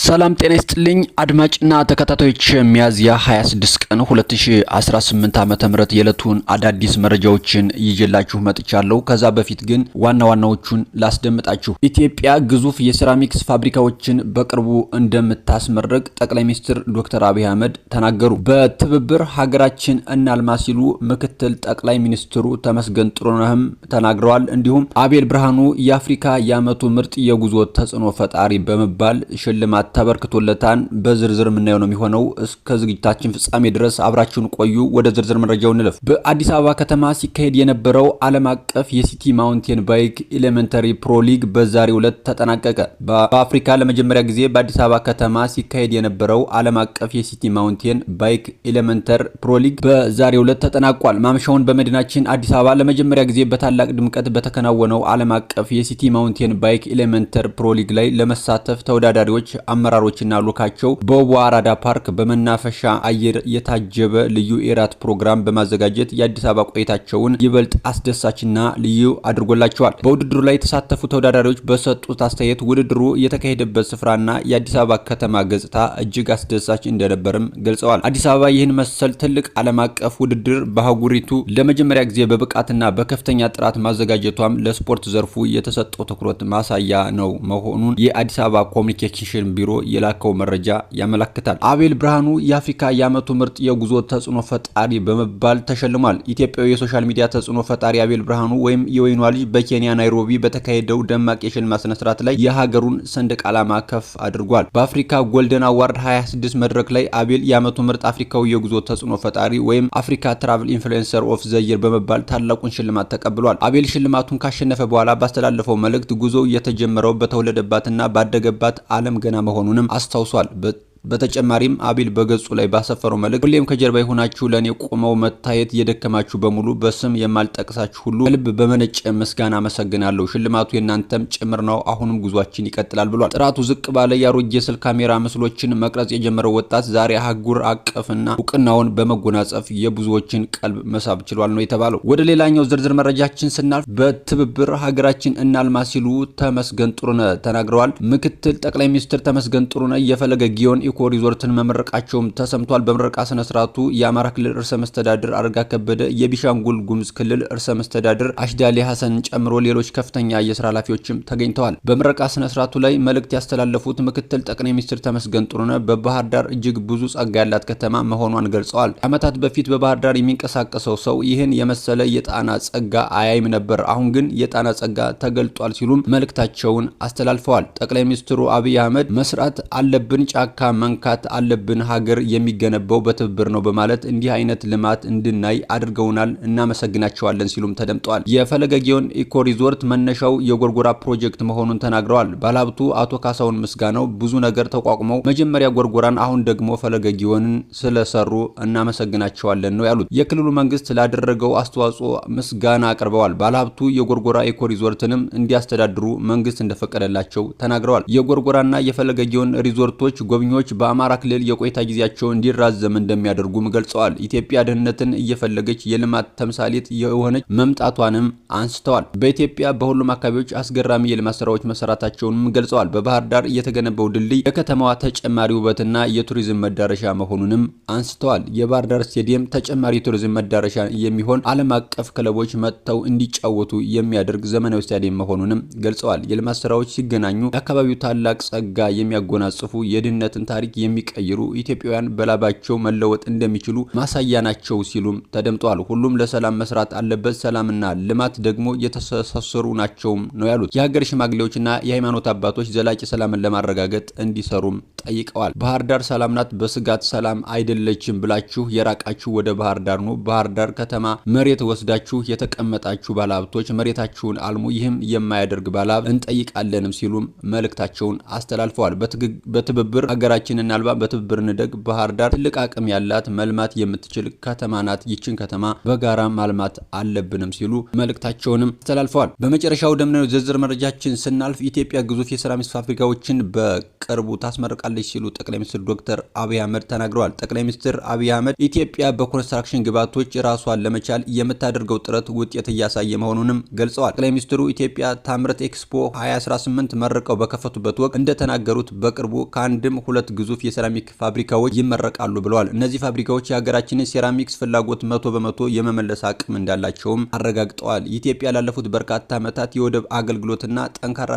ሰላም ጤና ይስጥልኝ አድማጭና ተከታታዮች ሚያዝያ 26 ቀን 2018 ዓ.ም የዕለቱን አዳዲስ መረጃዎችን ይዤላችሁ መጥቻለሁ። ከዛ በፊት ግን ዋናዎቹን ላስደምጣችሁ። ኢትዮጵያ ግዙፍ የሴራሚክስ ፋብሪካዎችን በቅርቡ እንደምታስመርቅ ጠቅላይ ሚኒስትር ዶክተር አብይ አህመድ ተናገሩ። በትብብር ሀገራችን እናልማ ሲሉ ምክትል ጠቅላይ ሚኒስትሩ ተመስገን ጥሩነህም ተናግረዋል። እንዲሁም አቤል ብርሃኑ የአፍሪካ የዓመቱ ምርጥ የጉዞ ተጽዕኖ ፈጣሪ በመባል ሽልማት ተበርክቶለታን በዝርዝር ምናየው ነው የሚሆነው። እስከ ዝግጅታችን ፍጻሜ ድረስ አብራችሁን ቆዩ። ወደ ዝርዝር መረጃው እንለፍ። በአዲስ አበባ ከተማ ሲካሄድ የነበረው ዓለም አቀፍ የሲቲ ማውንቴን ባይክ ኤሌመንተሪ ፕሮ ሊግ በዛሬው ዕለት ተጠናቀቀ። በአፍሪካ ለመጀመሪያ ጊዜ በአዲስ አበባ ከተማ ሲካሄድ የነበረው ዓለም አቀፍ የሲቲ ማውንቴን ባይክ ኤሌመንተሪ ፕሮ ሊግ በዛሬው ዕለት ተጠናቋል። ማምሻውን በመዲናችን አዲስ አበባ ለመጀመሪያ ጊዜ በታላቅ ድምቀት በተከናወነው ዓለም አቀፍ የሲቲ ማውንቴን ባይክ ኤሌመንተሪ ፕሮ ሊግ ላይ ለመሳተፍ ተወዳዳሪዎች አመራሮችና ሉካቸው በውቧ አራዳ ፓርክ በመናፈሻ አየር የታጀበ ልዩ የራት ፕሮግራም በማዘጋጀት የአዲስ አበባ ቆይታቸውን ይበልጥ አስደሳችና ልዩ አድርጎላቸዋል። በውድድሩ ላይ የተሳተፉ ተወዳዳሪዎች በሰጡት አስተያየት ውድድሩ የተካሄደበት ስፍራና የአዲስ አበባ ከተማ ገጽታ እጅግ አስደሳች እንደነበርም ገልጸዋል። አዲስ አበባ ይህን መሰል ትልቅ ዓለም አቀፍ ውድድር በአህጉሪቱ ለመጀመሪያ ጊዜ በብቃትና በከፍተኛ ጥራት ማዘጋጀቷም ለስፖርት ዘርፉ የተሰጠው ትኩረት ማሳያ ነው መሆኑን የአዲስ አበባ ኮሚኒኬሽን ቢሮ የላከው መረጃ ያመለክታል። አቤል ብርሃኑ የአፍሪካ የዓመቱ ምርጥ የጉዞ ተጽዕኖ ፈጣሪ በመባል ተሸልሟል። ኢትዮጵያዊ የሶሻል ሚዲያ ተጽዕኖ ፈጣሪ አቤል ብርሃኑ ወይም የወይኗ ልጅ በኬንያ ናይሮቢ በተካሄደው ደማቅ የሽልማት ስነ ስርዓት ላይ የሀገሩን ሰንደቅ ዓላማ ከፍ አድርጓል። በአፍሪካ ጎልደን አዋርድ 26 መድረክ ላይ አቤል የዓመቱ ምርጥ አፍሪካዊ የጉዞ ተጽዕኖ ፈጣሪ ወይም አፍሪካ ትራቭል ኢንፍሉዌንሰር ኦፍ ዘ ይር በመባል ታላቁን ሽልማት ተቀብሏል። አቤል ሽልማቱን ካሸነፈ በኋላ ባስተላለፈው መልእክት ጉዞው የተጀመረው በተወለደባትና ባደገባት ዓለም ገና መሆኑንም አስታውሷል። በተጨማሪም አቤል በገጹ ላይ ባሰፈረው መልእክት ሁሌም ከጀርባ የሆናችሁ ለኔ ቆመው መታየት የደከማችሁ በሙሉ በስም የማልጠቅሳችሁ ሁሉ ከልብ በመነጨ ምስጋና አመሰግናለሁ። ሽልማቱ የናንተም ጭምር ነው። አሁንም ጉዟችን ይቀጥላል ብሏል። ጥራቱ ዝቅ ባለ የአሮጌ ስልክ ካሜራ ምስሎችን መቅረጽ የጀመረው ወጣት ዛሬ አህጉር አቀፍና እውቅናውን በመጎናጸፍ የብዙዎችን ቀልብ መሳብ ችሏል ነው የተባለው። ወደ ሌላኛው ዝርዝር መረጃችን ስናልፍ በትብብር ሀገራችን እናልማ ሲሉ ተመስገን ጥሩነህ ተናግረዋል። ምክትል ጠቅላይ ሚኒስትር ተመስገን ጥሩነህ የፈለገ ጊዮን ኢኮ ሪዞርትን መመረቃቸውም ተሰምቷል። በምረቃ ስነ ስርዓቱ የአማራ ክልል ርዕሰ መስተዳድር አረጋ ከበደ፣ የቢሻንጉል ጉሙዝ ክልል ርዕሰ መስተዳድር አሽዳሌ ሐሰንን ጨምሮ ሌሎች ከፍተኛ የስራ ኃላፊዎችም ተገኝተዋል። በምረቃ ስነ ስርዓቱ ላይ መልእክት ያስተላለፉት ምክትል ጠቅላይ ሚኒስትር ተመስገን ጥሩነህ በባህር ዳር እጅግ ብዙ ጸጋ ያላት ከተማ መሆኗን ገልጸዋል። ዓመታት በፊት በባህር ዳር የሚንቀሳቀሰው ሰው ይህን የመሰለ የጣና ጸጋ አያይም ነበር። አሁን ግን የጣና ጸጋ ተገልጧል ሲሉም መልእክታቸውን አስተላልፈዋል። ጠቅላይ ሚኒስትሩ አብይ አህመድ መስራት አለብን፣ ጫካ መንካት አለብን፣ ሀገር የሚገነባው በትብብር ነው በማለት እንዲህ አይነት ልማት እንድናይ አድርገውናል፣ እናመሰግናቸዋለን ሲሉም ተደምጠዋል። የፈለገ ጊዮን ኢኮ ሪዞርት መነሻው የጎርጎራ ፕሮጀክት መሆኑን ተናግረዋል። ባለሀብቱ አቶ ካሳሁን ምስጋናው ብዙ ነገር ተቋቁመው መጀመሪያ ጎርጎራን አሁን ደግሞ ፈለገ ጊዮንን ስለሰሩ እናመሰግናቸዋለን ነው ያሉት። የክልሉ መንግስት ላደረገው አስተዋጽኦ ምስጋና አቅርበዋል። ባለሀብቱ የጎርጎራ ኢኮ ሪዞርትንም እንዲያስተዳድሩ መንግስት እንደፈቀደላቸው ተናግረዋል። የጎርጎራና የፈለገ ጊዮን ሪዞርቶች ጎብኚዎች በአማራ ክልል የቆይታ ጊዜያቸው እንዲራዘም እንደሚያደርጉም ገልጸዋል። ኢትዮጵያ ደህንነትን እየፈለገች የልማት ተምሳሌት የሆነች መምጣቷንም አንስተዋል። በኢትዮጵያ በሁሉም አካባቢዎች አስገራሚ የልማት ስራዎች መሰራታቸውንም ገልጸዋል። በባህር ዳር የተገነባው ድልድይ የከተማዋ ተጨማሪ ውበትና የቱሪዝም መዳረሻ መሆኑንም አንስተዋል። የባህር ዳር ስቴዲየም ተጨማሪ የቱሪዝም መዳረሻ የሚሆን ዓለም አቀፍ ክለቦች መጥተው እንዲጫወቱ የሚያደርግ ዘመናዊ ስቴዲየም መሆኑንም ገልጸዋል። የልማት ስራዎች ሲገናኙ የአካባቢው ታላቅ ጸጋ የሚያጎናጽፉ የድህነትን ታሪክ የሚቀይሩ ኢትዮጵያውያን በላባቸው መለወጥ እንደሚችሉ ማሳያ ናቸው ሲሉም ተደምጠዋል። ሁሉም ለሰላም መስራት አለበት፣ ሰላምና ልማት ደግሞ የተሳሰሩ ናቸው ነው ያሉት። የሀገር ሽማግሌዎችና የሃይማኖት አባቶች ዘላቂ ሰላምን ለማረጋገጥ እንዲሰሩም ጠይቀዋል። ባህር ዳር ሰላም ናት፣ በስጋት ሰላም አይደለችም ብላችሁ የራቃችሁ ወደ ባህር ዳር ነው። ባህር ዳር ከተማ መሬት ወስዳችሁ የተቀመጣችሁ ባለሀብቶች መሬታችሁን አልሙ፣ ይህም የማያደርግ ባለሀብት እንጠይቃለንም ሲሉም መልእክታቸውን አስተላልፈዋል። በትብብር ሀገራችን እናልማ፣ በትብብር እንደግ። ባህር ዳር ትልቅ አቅም ያላት መልማት የምትችል ከተማ ናት። ይችን ከተማ በጋራ ማልማት አለብንም ሲሉ መልእክታቸውንም አስተላልፈዋል። በመጨረሻው ደግሞ ዝርዝር መረጃችን ስናልፍ ኢትዮጵያ ግዙፍ የሴራሚክስ ፋብሪካዎችን በቅርቡ ታስመርቃለች ትጠብቃለች ሲሉ ጠቅላይ ሚኒስትር ዶክተር አብይ አህመድ ተናግረዋል። ጠቅላይ ሚኒስትር አብይ አህመድ ኢትዮጵያ በኮንስትራክሽን ግብዓቶች ራሷን ለመቻል የምታደርገው ጥረት ውጤት እያሳየ መሆኑንም ገልጸዋል። ጠቅላይ ሚኒስትሩ ኢትዮጵያ ታምርት ኤክስፖ 2018 መርቀው በከፈቱበት ወቅት እንደተናገሩት በቅርቡ ከአንድም ሁለት ግዙፍ የሴራሚክ ፋብሪካዎች ይመረቃሉ ብለዋል። እነዚህ ፋብሪካዎች የሀገራችንን ሴራሚክስ ፍላጎት 100% የመመለስ አቅም እንዳላቸውም አረጋግጠዋል። ኢትዮጵያ ላለፉት በርካታ ዓመታት የወደብ አገልግሎትና ጠንካራ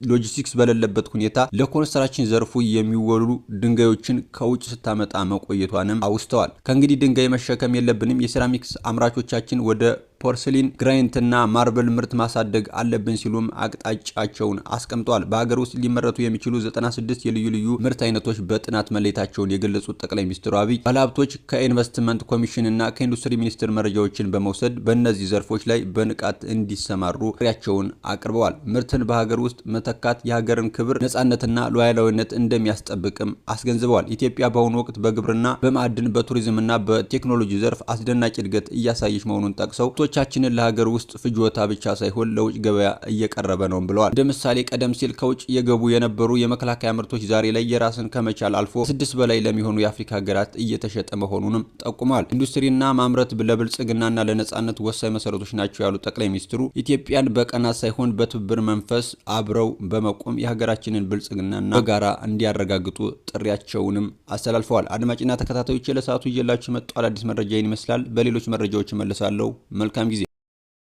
ሎጂስቲክስ በሌለበት ሁኔታ ለኮንስትራክሽን ዘርፉ የሚወሉ ድንጋዮችን ከውጭ ስታመጣ መቆየቷንም አውስተዋል። ከእንግዲህ ድንጋይ መሸከም የለብንም፣ የሴራሚክስ አምራቾቻችን ወደ ፖርስሊን፣ ግራናይትና ማርብል ምርት ማሳደግ አለብን ሲሉም አቅጣጫቸውን አስቀምጠዋል። በሀገር ውስጥ ሊመረቱ የሚችሉ 96 የልዩ ልዩ ምርት አይነቶች በጥናት መለየታቸውን የገለጹት ጠቅላይ ሚኒስትሩ አብይ ባለሀብቶች ከኢንቨስትመንት ኮሚሽንና ከኢንዱስትሪ ሚኒስቴር መረጃዎችን በመውሰድ በእነዚህ ዘርፎች ላይ በንቃት እንዲሰማሩ ጥሪያቸውን አቅርበዋል። ምርትን በሀገር ውስጥ መተካት የሀገርን ክብር፣ ነጻነትና ሉዓላዊነት እንደሚያስጠብቅም አስገንዝበዋል። ኢትዮጵያ በአሁኑ ወቅት በግብርና፣ በማዕድን፣ በቱሪዝምና በቴክኖሎጂ ዘርፍ አስደናቂ እድገት እያሳየች መሆኑን ጠቅሰው ምርቶቻችንን ለሀገር ውስጥ ፍጆታ ብቻ ሳይሆን ለውጭ ገበያ እየቀረበ ነው ብለዋል። እንደ ምሳሌ ቀደም ሲል ከውጭ የገቡ የነበሩ የመከላከያ ምርቶች ዛሬ ላይ የራስን ከመቻል አልፎ 6 በላይ ለሚሆኑ የአፍሪካ ሀገራት እየተሸጠ መሆኑንም ጠቁመዋል። ኢንዱስትሪና ማምረት ለብልጽግናና ለነጻነት ወሳኝ መሰረቶች ናቸው ያሉት ጠቅላይ ሚኒስትሩ ኢትዮጵያን በቀናት ሳይሆን በትብብር መንፈስ አብረው በመቆም የሀገራችንን ብልጽግናና በጋራ እንዲያረጋግጡ ጥሪያቸውንም አስተላልፈዋል። አድማጭና ተከታታዮች ለሰዓቱ ይዤላችሁ የመጣው አዲስ መረጃ ይመስላል። በሌሎች መረጃዎች እመለሳለሁ። መልካም ጊዜ